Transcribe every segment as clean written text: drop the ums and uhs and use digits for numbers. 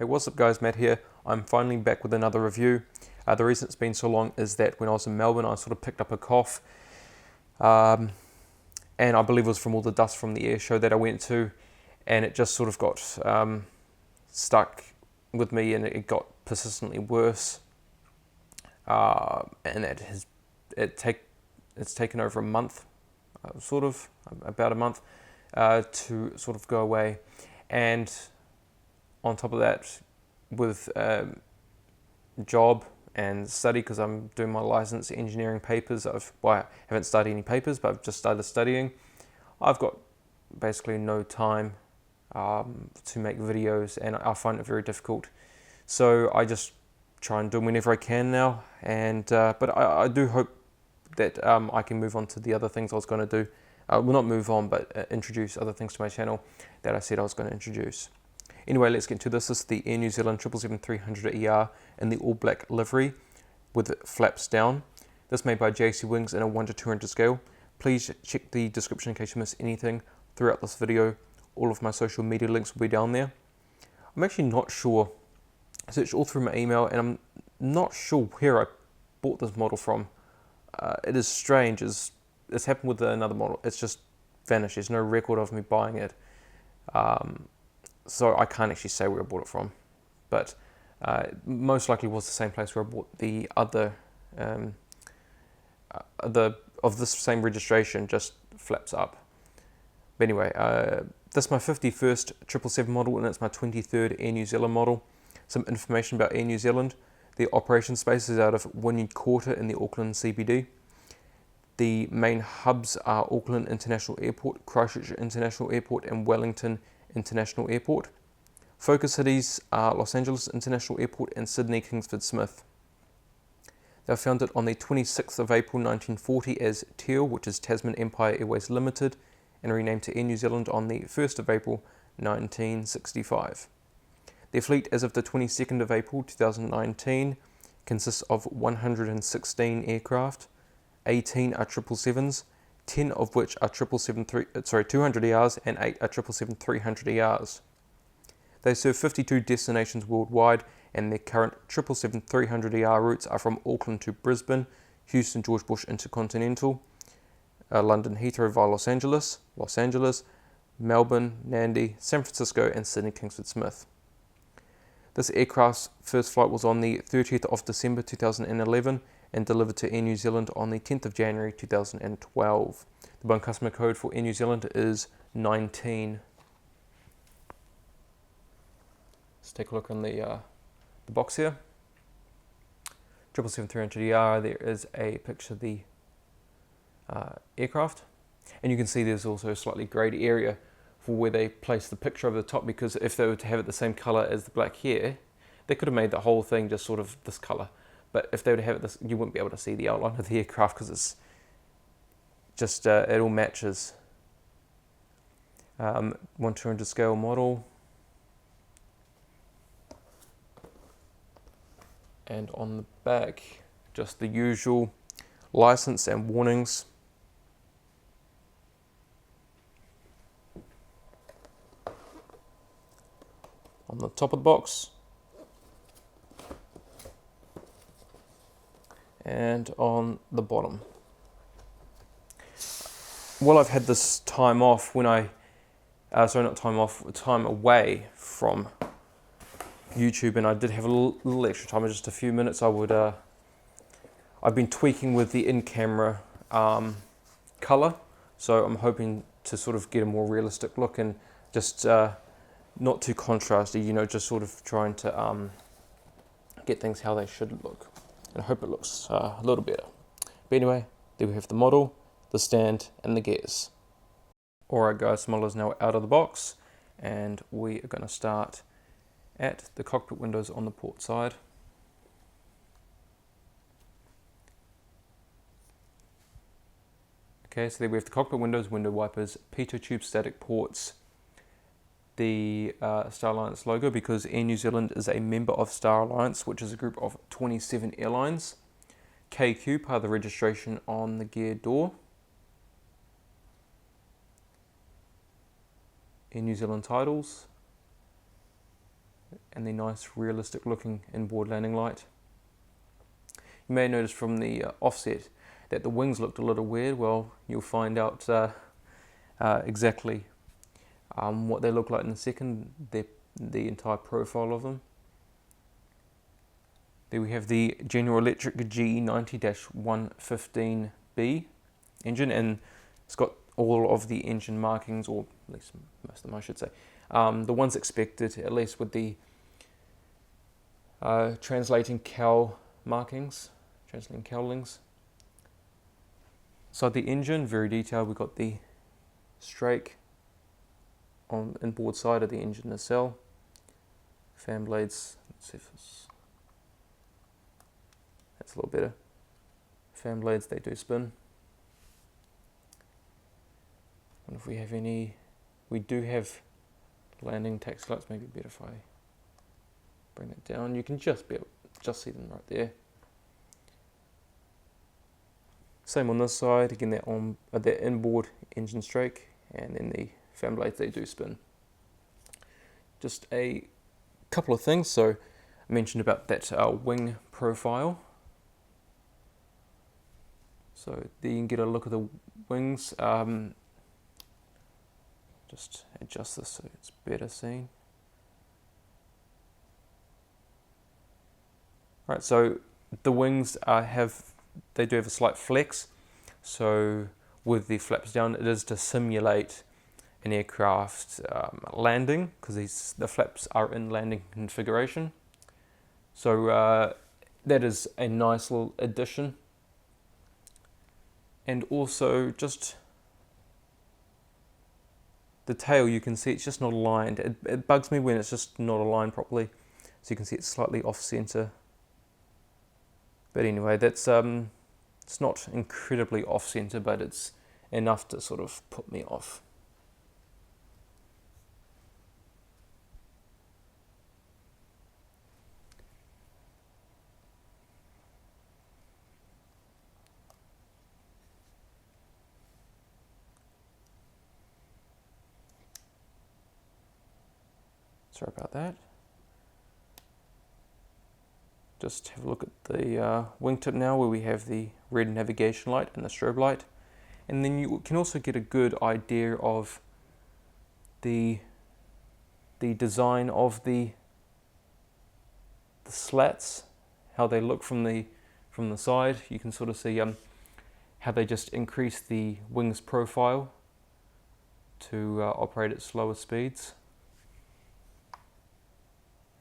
Hey, what's up guys, Matt here. I'm finally back with another review. The reason it's been so long is that when I was in Melbourne I sort of picked up a cough, and I believe it was from all the dust from the air show that I went to, and it just sort of got stuck with me, and it got persistently worse, and it's taken over a month, about a month, to sort of go away. And on top of that, with job and study, because I'm doing my license engineering papers, I haven't studied any papers, but I've just started studying. I've got basically no time to make videos, and I find it very difficult. So I just try and do them whenever I can now, and but I do hope that I can move on to the other things I was going to do. Well, not move on, but introduce other things to my channel that I said I was going to introduce. Anyway, let's get into this. This is the Air New Zealand 777-300ER in the all black livery with flaps down. This made by JC Wings in a 1:200 scale. Please check the description in case you miss anything throughout this video. All of my social media links will be down there. I'm actually not sure. I searched all through my email and I'm not sure where I bought this model from. It is strange. It's happened with another model. It's just vanished. There's no record of me buying it. So I can't actually say where I bought it from, but most likely was the same place where I bought the other of this same registration, just flaps up. But anyway, this is my 51st 777 model, and it's my 23rd Air New Zealand model. Some information about Air New Zealand: the operation space is out of Wynyard Quarter in the Auckland CBD. The main hubs are Auckland International Airport, Christchurch International Airport, and Wellington International Airport. Focus cities are Los Angeles International Airport and Sydney Kingsford Smith. They were founded on the 26th of April 1940 as TEAL, which is Tasman Empire Airways Limited, and renamed to Air New Zealand on the 1st of April 1965. Their fleet as of the 22nd of April 2019 consists of 116 aircraft. 18 are 777s, 10 of which are 200ERs, and 8 are 777-300ERs. They serve 52 destinations worldwide, and their current 777-300ER routes are from Auckland to Brisbane, Houston George Bush Intercontinental, London Heathrow via Los Angeles, Melbourne, Nandi, San Francisco, and Sydney Kingsford Smith. This aircraft's first flight was on the 30th of December 2011 and delivered to Air New Zealand on the 10th of January 2012. The Boeing customer code for Air New Zealand is 19. Let's take a look on the box here. 777-300ER, there is a picture of the aircraft. And you can see there's also a slightly greyed area for where they place the picture over the top, because if they were to have it the same colour as the black here, they could have made the whole thing just sort of this colour. But if they were to have it this, you wouldn't be able to see the outline of the aircraft because it's just, it all matches. 1:200 scale model. And on the back, just the usual license and warnings. On the top of the box. And on the bottom. Well, I've had this time off when time away from YouTube, and I did have a little extra time, just a few minutes. I've been tweaking with the in-camera color, so I'm hoping to sort of get a more realistic look and just not too contrasty, just sort of trying to get things how they should look. And I hope it looks a little better. But anyway, there we have the model, the stand, and the gears. Alright guys, the model is now out of the box, and we are going to start at the cockpit windows on the port side. Okay, so there we have the cockpit windows, window wipers, pitot tube static ports, the Star Alliance logo, because Air New Zealand is a member of Star Alliance, which is a group of 27 airlines. KQ, part of the registration on the gear door. Air New Zealand titles. and the nice realistic looking inboard landing light. You may notice from the offset that the wings looked a little weird. Well, you'll find out exactly what they look like in a second, the entire profile of them. There we have the General Electric G90-115B engine, and it's got all of the engine markings, or at least most of them I should say, the ones expected, at least with the translating cowl markings, translating cowlings. Inside the engine, very detailed, we've got the strake on the inboard side of the engine nacelle. Fan blades, let's see if that's a little better. Fan blades, they do spin. And if we have any, we do have landing tack slats. Maybe better if I bring it down. You can just see them right there. Same on this side, again that inboard engine strake, and then the fan blades, they do spin. Just a couple of things. So I mentioned about that wing profile. So there you can get a look at the wings. Just adjust this so it's better seen. Right, so the wings they do have a slight flex. So with the flaps down, it is to simulate an aircraft landing, because the flaps are in landing configuration. So that is a nice little addition. And also just the tail, you can see it's just not aligned. It bugs me when it's just not aligned properly. So you can see it's slightly off center. But anyway, that's it's not incredibly off center, but it's enough to sort of put me off. Sorry about that. Just have a look at the wingtip now, where we have the red navigation light and the strobe light. And then you can also get a good idea of the design of the slats, how they look from the side. You can sort of see how they just increase the wings profile to operate at slower speeds.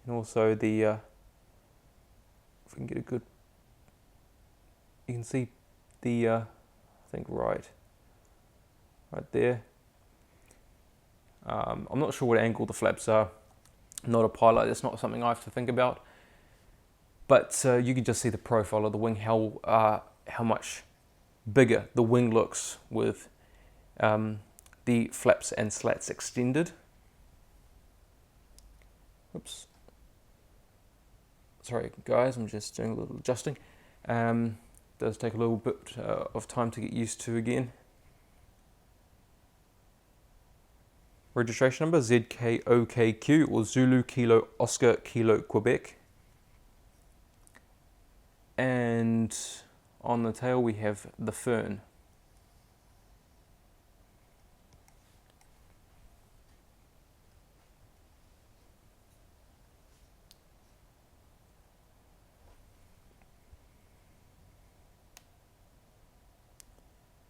And also the, if we can get a good, you can see the, I think right there. I'm not sure what angle the flaps are. I'm not a pilot, that's not something I have to think about. But you can just see the profile of the wing, how much bigger the wing looks with the flaps and slats extended. Oops. Sorry guys, I'm just doing a little adjusting. Does take a little bit of time to get used to again. Registration number ZK-OKQ, or Zulu Kilo Oscar Kilo Quebec. And on the tail we have the fern.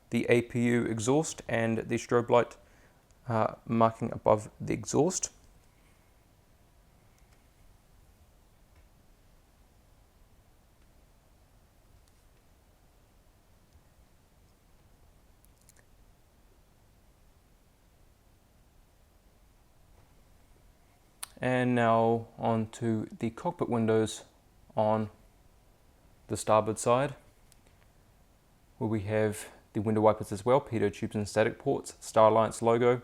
The APU exhaust and the strobe light marking above the exhaust. And now on to the cockpit windows on the starboard side, where we have the window wipers as well, pitot tubes and static ports, Star Alliance logo,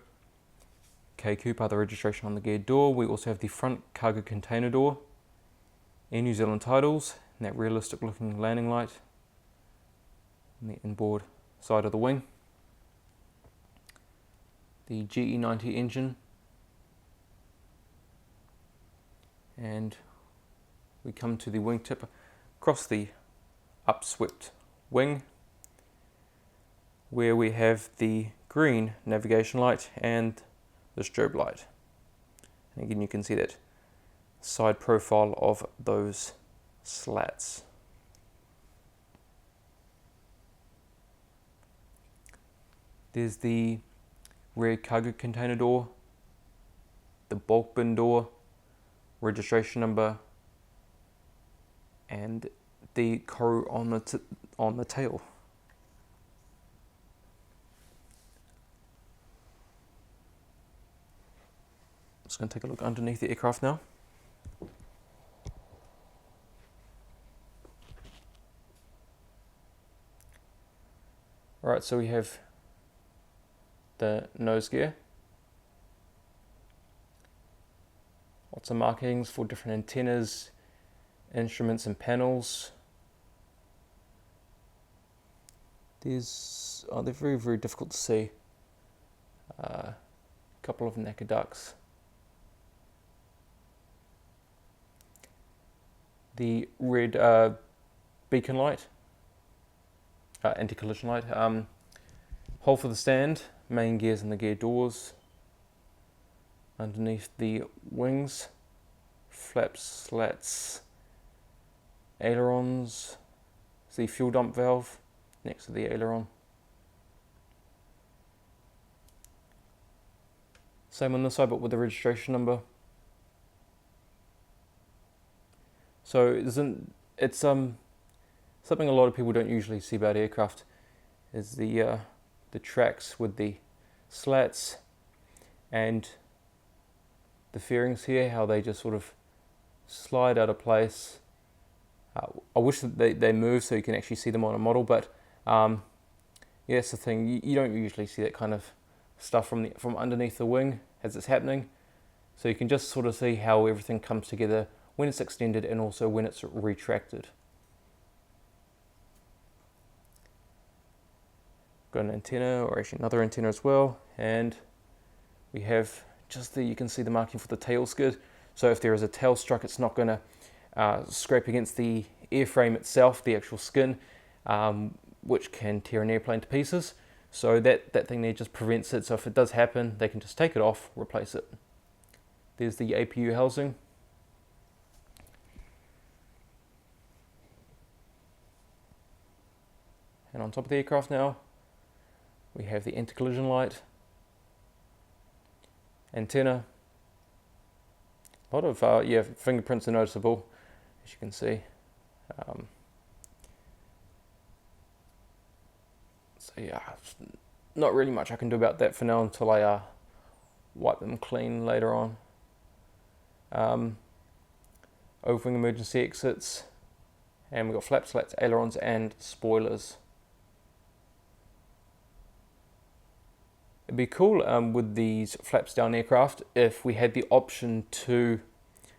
KQ part of the registration on the geared door. We also have the front cargo container door, Air New Zealand titles, and that realistic looking landing light on the inboard side of the wing. The GE90 engine, and we come to the wingtip across the upswept wing, where we have the green navigation light and the strobe light. And again, you can see that side profile of those slats. There's the rear cargo container door, the bulk bin door, registration number, and the crow on the tail. Just going to take a look underneath the aircraft now. Alright, so we have the nose gear. Lots of markings for different antennas, instruments and panels. They're very, very difficult to see. A couple of NACA ducts. The red beacon light, anti-collision light, hole for the stand, main gears and the gear doors. Underneath the wings, flaps, slats, ailerons, the fuel dump valve next to the aileron. Same on this side, but with the registration number. So it's something a lot of people don't usually see about aircraft is the tracks with the slats and the fairings here, how they just sort of slide out of place. I wish that they move so you can actually see them on a model, but yeah, that's the thing. You don't usually see that kind of stuff from underneath the wing as it's happening. So you can just sort of see how everything comes together when it's extended and also when it's retracted. Got an antenna, or actually another antenna as well, and we have you can see the marking for the tail skid. So if there is a tail struck, it's not going to scrape against the airframe itself, the actual skin, which can tear an airplane to pieces. So that thing there just prevents it. So if it does happen, they can just take it off, replace it. There's the APU housing. And on top of the aircraft now, we have the anti-collision light, antenna. A lot of fingerprints are noticeable, as you can see. So yeah, not really much I can do about that for now until I wipe them clean later on. Overwing emergency exits, and we've got flaps, slats, ailerons, and spoilers. It'd be cool with these flaps down aircraft if we had the option to,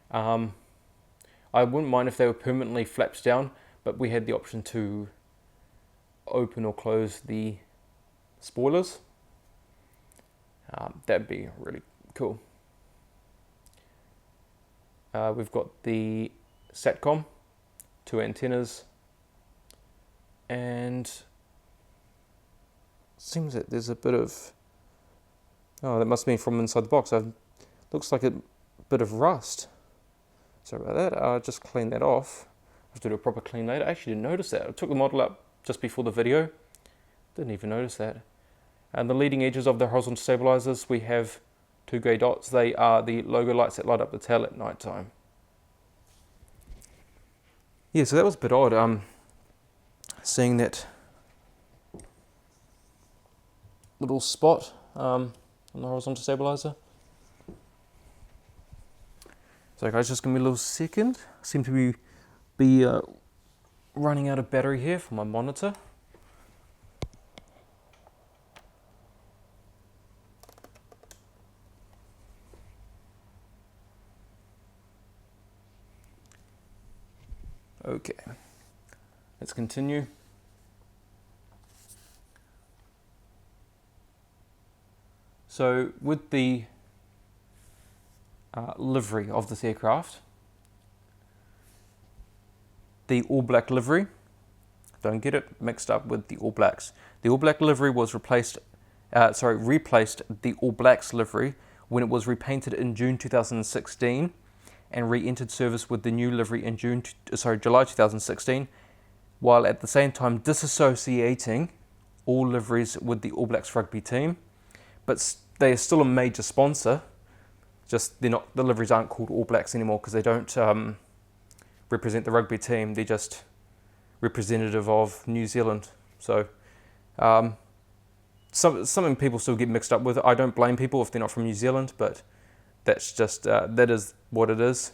I wouldn't mind if they were permanently flaps down, but we had the option to open or close the spoilers. That'd be really cool. We've got the SATCOM, 2 antennas, and seems that there's a bit of, oh, that must be from inside the box. Looks like a bit of rust. Sorry about that. I'll just clean that off. I have to do a proper clean later. I actually didn't notice that. I took the model up just before the video. Didn't even notice that. And the leading edges of the horizontal stabilizers, we have 2 grey dots. They are the logo lights that light up the tail at night time. Yeah, so that was a bit odd. Seeing that little spot on the horizontal stabilizer. So guys, just give me a little second. I seem to be running out of battery here for my monitor. Okay, let's continue. So with the livery of this aircraft, the all black livery. Don't get it mixed up with the All Blacks. The All Black livery was replaced the All Blacks livery when it was repainted in June 2016 and re-entered service with the new livery in July 2016, while at the same time disassociating all liveries with the All Blacks rugby team. But they are still a major sponsor. Just the liveries aren't called All Blacks anymore because they don't represent the rugby team. They're just representative of New Zealand. So something people still get mixed up with. I don't blame people if they're not from New Zealand, but that's just that is what it is.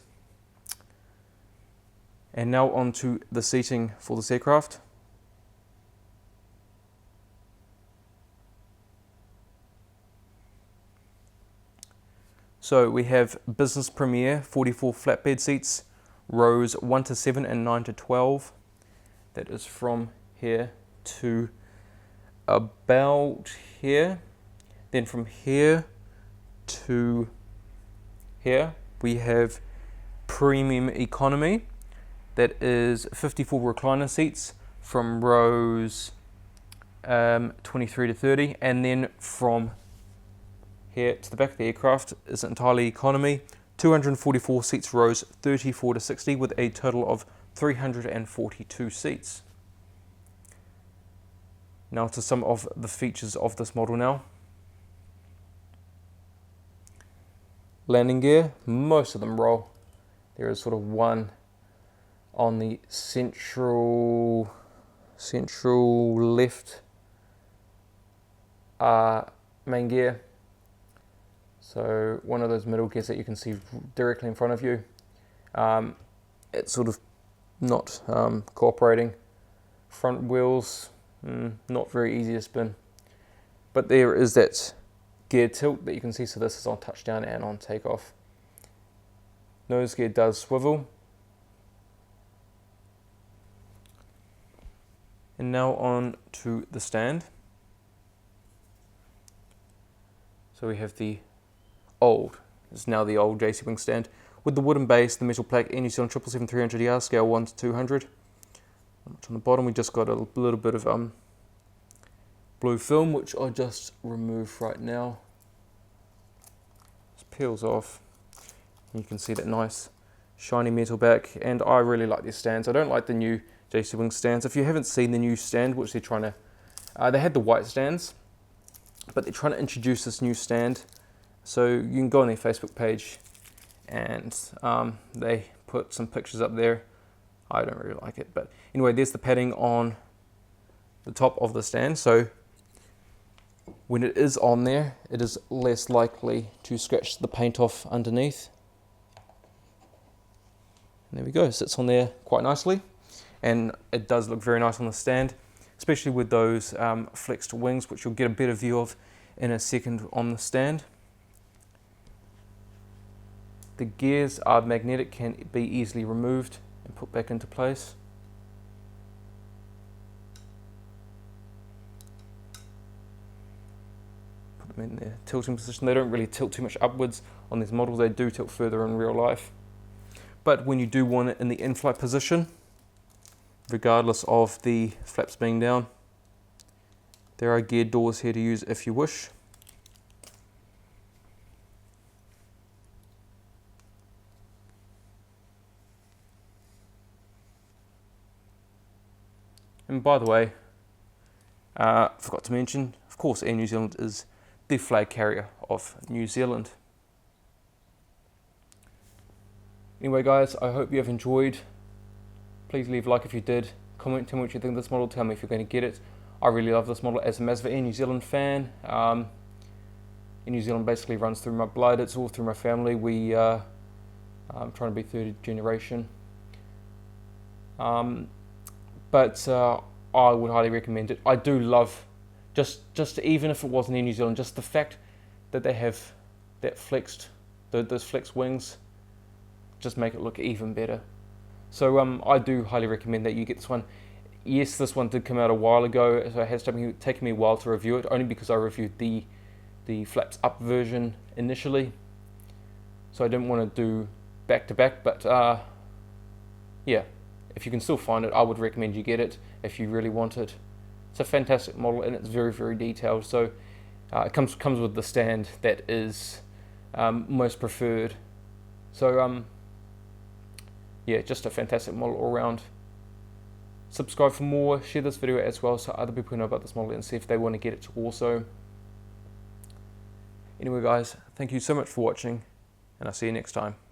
And now on to the seating for this aircraft. So we have Business Premier 44 flatbed seats, rows 1 to 7 and 9 to 12. That is from here to about here. Then from here to here we have Premium Economy. That is 54 recliner seats from rows 23 to 30. And then from here to the back of the aircraft is entirely economy. 244 seats, rows 34 to 60 with a total of 342 seats. Now to some of the features of this model now. Landing gear, most of them roll. There is sort of one on the central left main gear. So one of those middle gears that you can see directly in front of you. It's sort of not cooperating. Front wheels, not very easy to spin. But there is that gear tilt that you can see, so this is on touchdown and on takeoff. Nose gear does swivel. And now on to the stand. So we have it's now the old JC Wing stand with the wooden base, the metal plaque, Air New Zealand 777-300ER, scale 1 to 200. On the bottom we just got a little bit of blue film, which I just remove right now. Just peels off. And you can see that nice shiny metal back, and I really like these stands. I don't like the new JC Wing stands. If you haven't seen the new stand, which they're trying to, they had the white stands, but they're trying to introduce this new stand. So you can go on their Facebook page and they put some pictures up there. I don't really like it, but anyway, there's the padding on the top of the stand. So when it is on there, it is less likely to scratch the paint off underneath. And there we go, it sits on there quite nicely. And it does look very nice on the stand, especially with those flexed wings, which you'll get a better view of in a second on the stand. The gears are magnetic, can be easily removed and put back into place. Put them in their tilting position. They don't really tilt too much upwards on these models, they do tilt further in real life. But when you do want it in the in-flight position, regardless of the flaps being down, there are geared doors here to use if you wish. And by the way, forgot to mention, of course, Air New Zealand is the flag carrier of New Zealand. Anyway guys, I hope you have enjoyed. Please leave a like if you did. Comment, tell me what you think of this model. Tell me if you're going to get it. I really love this model as a massive Air New Zealand fan. Air New Zealand basically runs through my blood. It's all through my family. I'm trying to be third generation. But I would highly recommend it. I do love, just even if it wasn't in New Zealand, just the fact that they have that flexed, those flexed wings, just make it look even better. So I do highly recommend that you get this one. Yes, this one did come out a while ago, so it has taken me a while to review it, only because I reviewed the flaps up version initially. So I didn't want to do back to back, but yeah, if you can still find it, I would recommend you get it if you really want it. It's a fantastic model and it's very, very detailed. So it comes with the stand that is most preferred. So yeah, just a fantastic model all around. Subscribe for more, share this video as well so other people know about this model and see if they want to get it also. Anyway guys, thank you so much for watching and I'll see you next time.